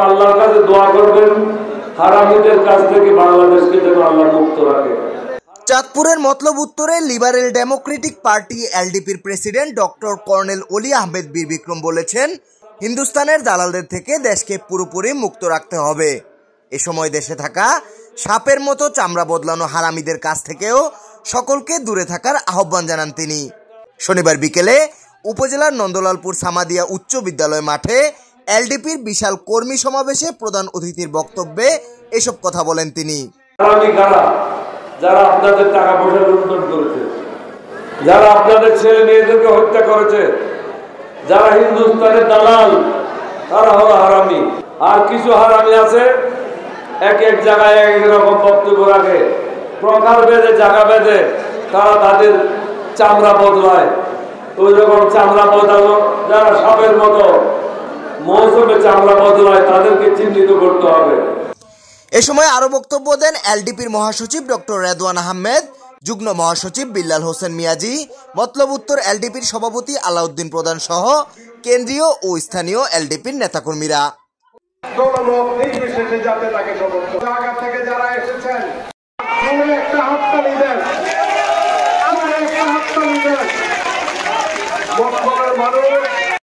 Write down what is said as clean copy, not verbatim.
আল্লাহর কাছে দোয়া করবেন হারামিদের কাছ থেকে বাংলাদেশকে যেন আল্লাহ মুক্ত রাখে। চাঁদপুরের মতলব উত্তরে লিবারেল ডেমোক্রেটিক পার্টি এলডিপির president doctor colonel Oli Ahmed বীর বিক্রম বলেছেন, হিন্দুস্তানের দালালদের থেকে দেশকে পুরোপুরি মুক্ত রাখতে হবে। এ সময় দেশে থাকা সাপের মতো চামড়া বদলানো হারামিদের কাছ থেকেও সকলকে দূরে থাকার আহ্বান জানান তিনি। শনিবার বিকেলে উপজেলার নন্দলালপুর সামাদিয়া উচ্চ বিদ্যালয় মাঠে এলডিপির বিশাল কর্মী সমাবেশে প্রধান অতিথির বক্তব্যে এসব কথা বলেন তিনি। যারা আপনাদের টাকা পয়সা লুণ্ঠন করেছে, যারা আপনাদের ছেলে মেয়েদেরকে হত্যা করেছে, যারা হিন্দুস্তানের দালাল, তারা হলো হারামি। আর কিছু হারামি আছে এক এক জায়গায় এক রকম বক্তব্য রাখে, প্রকার বেঁধে জায়গা বেঁধে তারা তাদের চামড়া বদলায়। ওই রকম চামড়া বদলানো যারা সাপের মতো মৌসুমে চামড়া বদলায় তাদেরকে চিহ্নিত করতে হবে। এ সময় আরো বক্তব্য দেন এলডিপির মহাসচিব ডক্টর রেদওয়ান আহমেদ, যুগ্ম মহাসচিব বিল্লাল হোসেন মিয়াজি, মতলব উত্তর এলডিপির সভাপতি আলাউদ্দিন প্রধান সহ কেন্দ্রীয় ও স্থানীয় এলডিপির নেতাকর্মীরা। যারা এসেছেন